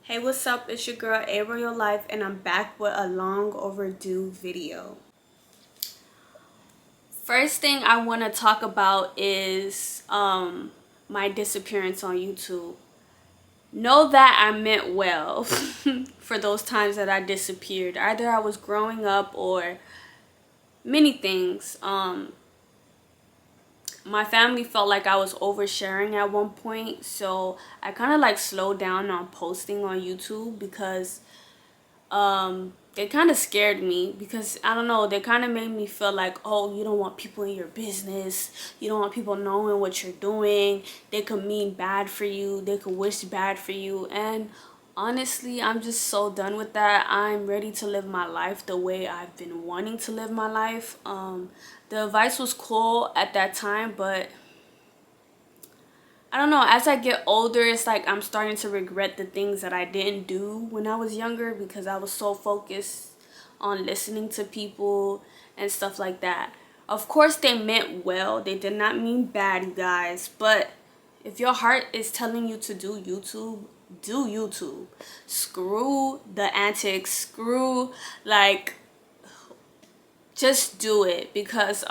Hey, what's up? It's your girl A Royal Life, and I'm back with a long overdue video. First thing I want to talk about is my disappearance on YouTube. Know that I meant well for those times that I disappeared. Either I was growing up or many things. My family felt like I was oversharing at one point, so I kind of like slowed down on posting on YouTube because they kind of scared me, because I don't know, they kind of made me feel like, oh, you don't want people in your business, you don't want people knowing what you're doing, they could mean bad for you, they could wish bad for you. And honestly, I'm just so done with that. I'm ready to live my life the way I've been wanting to live my life. The advice was cool at that time, but I don't know, as I get older, it's like I'm starting to regret the things that I didn't do when I was younger, because I was so focused on listening to people and stuff like that. Of course, they meant well. They did not mean bad, you guys. But if your heart is telling you to do YouTube, do YouTube. Screw the antics. Screw, like, just do it, because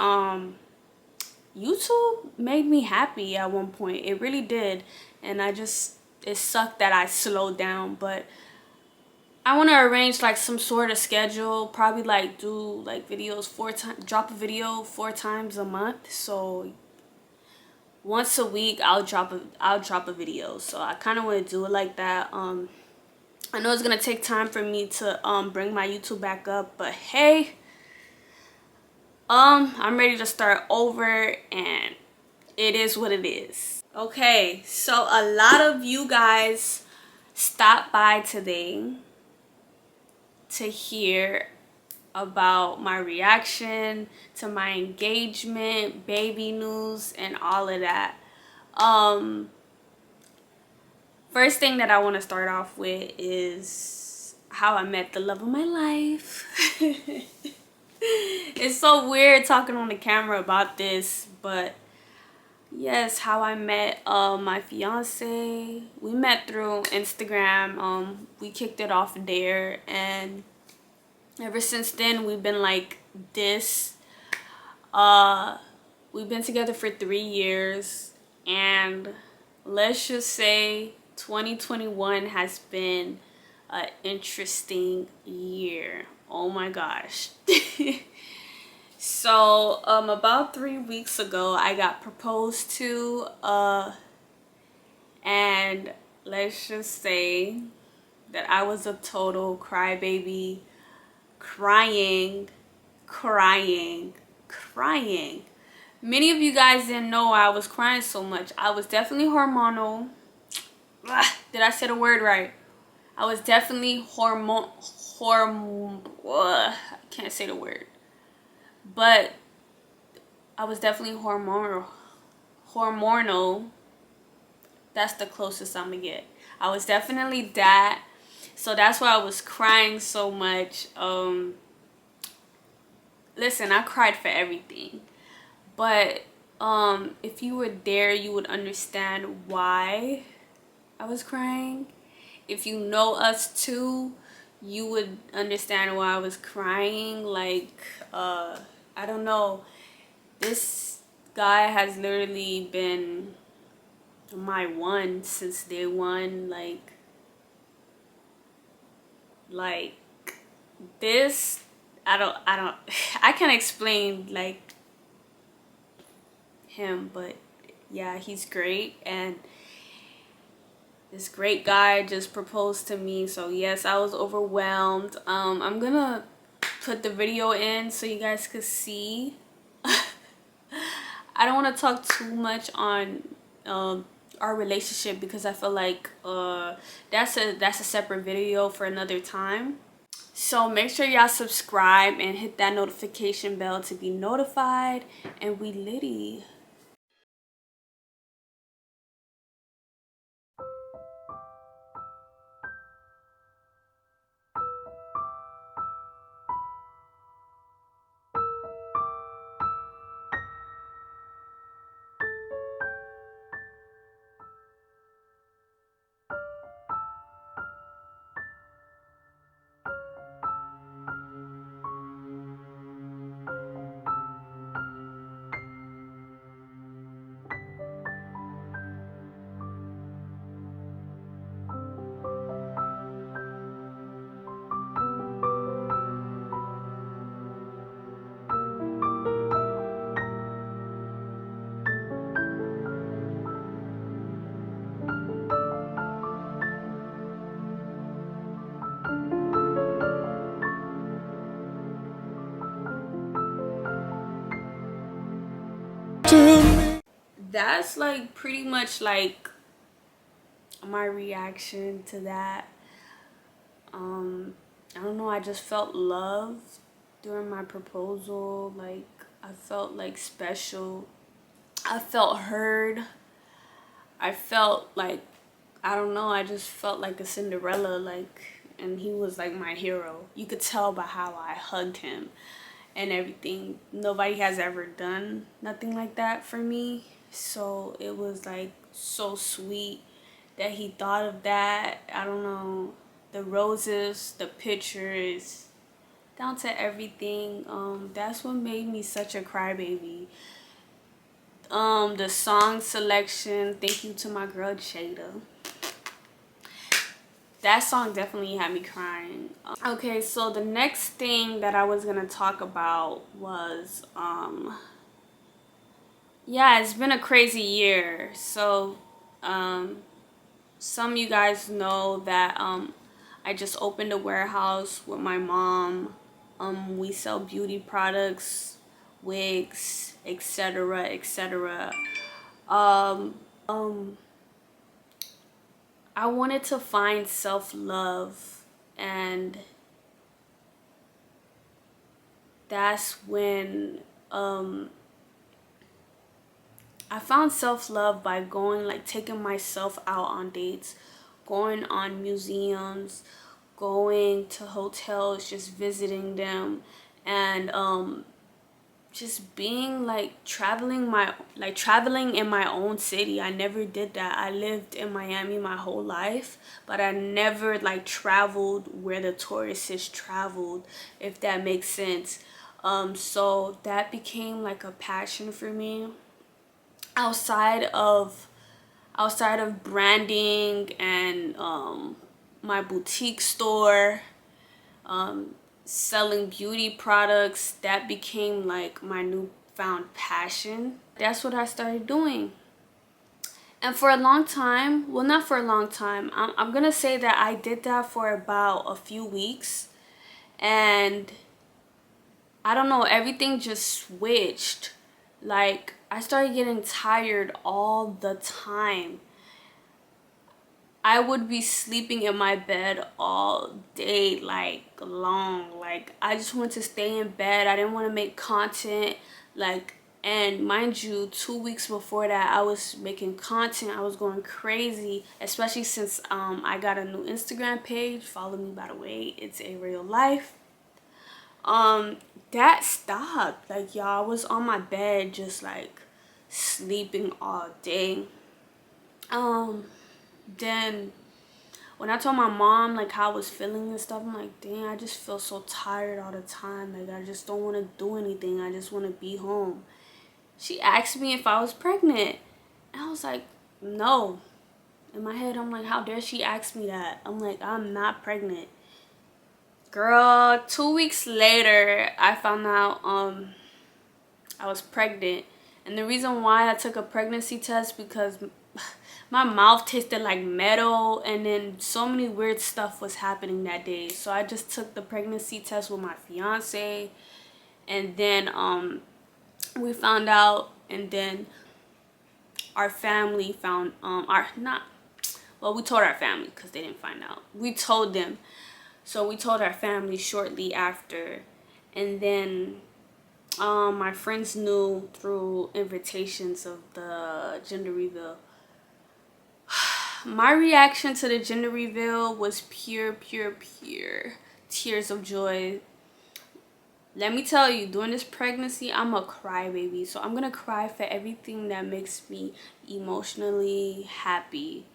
YouTube made me happy at one point. It really did. And it sucked that I slowed down, but I want to arrange like some sort of schedule, probably like do like videos drop a video 4 times a month. So once a week I'll drop a video. So I kind of want to do it like that. I know it's going to take time for me to bring my YouTube back up, but hey, I'm ready to start over, and it is what it is. Okay, so a lot of you guys stopped by today to hear about my reaction to my engagement, baby news, and all of that. First thing that I want to start off with is how I met the love of my life. It's so weird talking on the camera about this, but yes, how I met my fiance. We met through Instagram. We kicked it off there, and ever since then we've been like this. We've been together for 3 years, and let's just say 2021 has been an interesting year. Oh my gosh. So about 3 weeks ago I got proposed to, and let's just say that I was a total crybaby, crying, crying. Many of you guys didn't know I was crying so much. I was definitely hormonal. Did I say the word right? I was definitely I can't say the word. But I was definitely hormonal. That's the closest I'm gonna get. I was definitely that. So that's why I was crying so much. Listen, I cried for everything. But if you were there, you would understand why I was crying. If you know us too, you would understand why I was crying. Like, I don't know. This guy has literally been my one since day one. Like this, I can't explain like him, but yeah, he's great. And this great guy just proposed to me, so yes, I was overwhelmed. I'm gonna put the video in so you guys could see. I don't want to talk too much on our relationship, because I feel like that's a separate video for another time. So make sure y'all subscribe and hit that notification bell to be notified, and we litty. that's like pretty much like my reaction to that. I don't know, I just felt love during my proposal. Like, I felt like special. I felt heard. I felt like, I don't know, I just felt like a Cinderella, like, and he was like my hero. You could tell by how I hugged him and everything. Nobody has ever done nothing like that for me. So it was like so sweet that he thought of that. I don't know, the roses, the pictures, down to everything. That's what made me such a crybaby. The song selection, thank you to my girl Jada. That song definitely had me crying. Okay, so the next thing that I was gonna talk about was yeah, it's been a crazy year. So some of you guys know that I just opened a warehouse with my mom. We sell beauty products, wigs, etc., etc. I wanted to find self-love, and that's when I found self-love by going, like, taking myself out on dates, going on museums, going to hotels, just visiting them, and just being like traveling in my own city. I never did that. I lived in Miami my whole life, but I never like traveled where the tourists traveled, if that makes sense. So that became like a passion for me outside of branding and my boutique store, selling beauty products. That became like my newfound passion. That's what I started doing. And for a long time, well, not for a long time, I'm gonna say that I did that for about a few weeks, and I don't know, everything just switched. Like, I started getting tired all the time. I would be sleeping in my bed all day, like, long. Like, I just wanted to stay in bed. I didn't want to make content. Like, and mind you, 2 weeks before that, I was making content. I was going crazy, especially since I got a new Instagram page. Follow me, by the way. It's a real life. That stopped. Like, y'all, I was on my bed just like sleeping all day. Then when I told my mom like how I was feeling and stuff, I'm like, dang, I just feel so tired all the time. Like, I just don't want to do anything. I just want to be home. She asked me if I was pregnant, and I was like, no. In my head, I'm like, how dare she ask me that? I'm like, I'm not pregnant. Girl, 2 weeks later, I found out I was pregnant. And the reason why I took a pregnancy test, because my mouth tasted like metal, and then so many weird stuff was happening that day. So I just took the pregnancy test with my fiance, and then we found out, and then our family found we told our family because they didn't find out. We told them. So we told our family shortly after, and then my friends knew through invitations of the gender reveal. My reaction to the gender reveal was pure tears of joy. Let me tell you, during this pregnancy, I'm a crybaby. So I'm gonna cry for everything that makes me emotionally happy,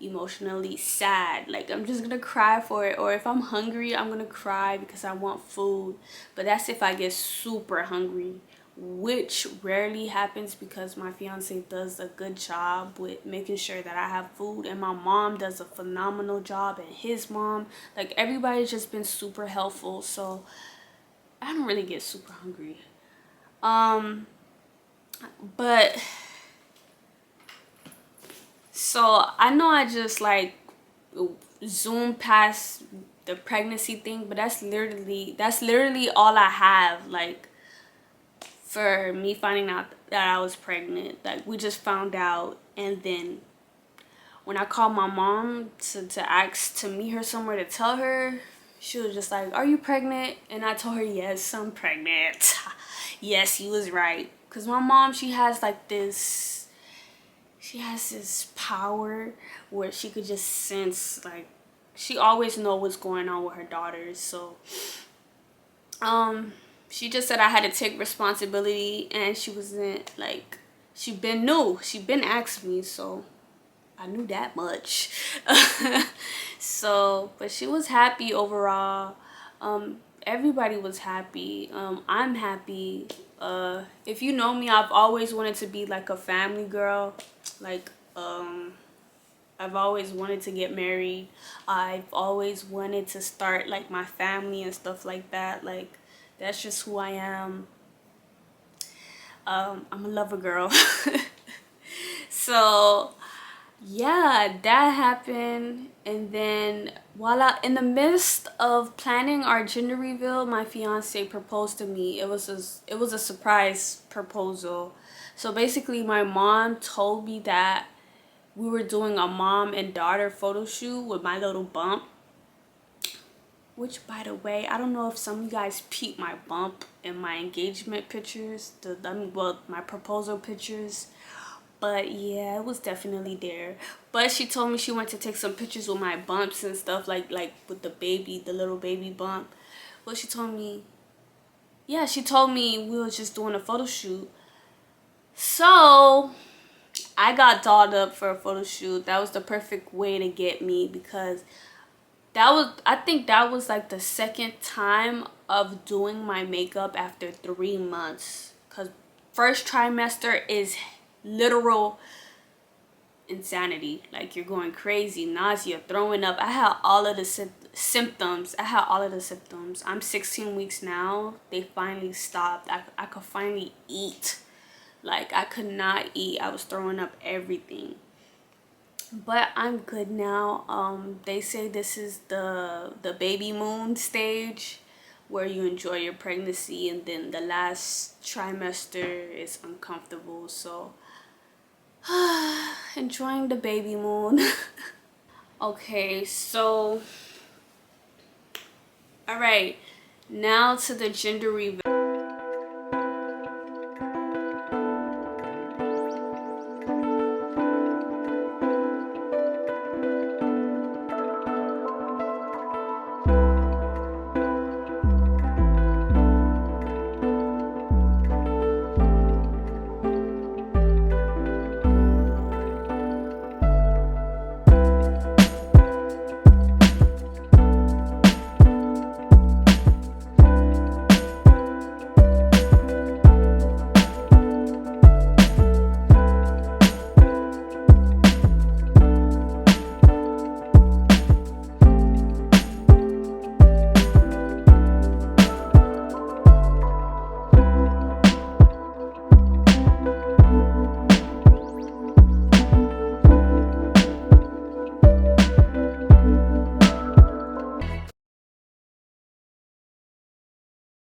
emotionally sad. Like, I'm just gonna cry for it. Or if I'm hungry, I'm gonna cry because I want food. But that's if I get super hungry, which rarely happens because my fiance does a good job with making sure that I have food, and my mom does a phenomenal job, and his mom, like, everybody's just been super helpful. So I don't really get super hungry. But so I know I just like zoom past the pregnancy thing, but that's literally all I have. Like, for me finding out that I was pregnant. Like, we just found out, and then when I called my mom to ask to meet her somewhere to tell her, she was just like, "Are you pregnant?" And I told her, "Yes, I'm pregnant." Yes, you was right. Cause my mom, she has this power where she could just sense, like, she always know what's going on with her daughters. So she just said I had to take responsibility, and she wasn't like, she been asked me, so I knew that much. So, but she was happy overall. Everybody was happy. I'm happy. If you know me, I've always wanted to be like a family girl. Like, I've always wanted to get married. I've always wanted to start like my family and stuff like that. Like, that's just who I am. I'm a lover girl. So yeah, that happened. And then in the midst of planning our gender reveal, my fiance proposed to me. It was a surprise proposal. So basically, my mom told me that we were doing a mom and daughter photo shoot with my little bump. Which, by the way, I don't know if some of you guys peeped my bump in my engagement pictures, my proposal pictures. But yeah, it was definitely there. But she told me she wanted to take some pictures with my bumps and stuff, like with the little baby bump. Well, she told me we were just doing a photo shoot. So I got dolled up for a photo shoot. That was the perfect way to get me, because I think that was like the second time of doing my makeup after 3 months. Because first trimester is literal insanity. Like, you're going crazy, nausea, throwing up. I had all of the symptoms. I'm 16 weeks now. They finally stopped. I could finally eat. Like, I could not eat. I was throwing up everything. But I'm good now. They say this is the baby moon stage, where you enjoy your pregnancy, and then the last trimester is uncomfortable. So enjoying the baby moon. Okay, so all right, now to the gender reveal.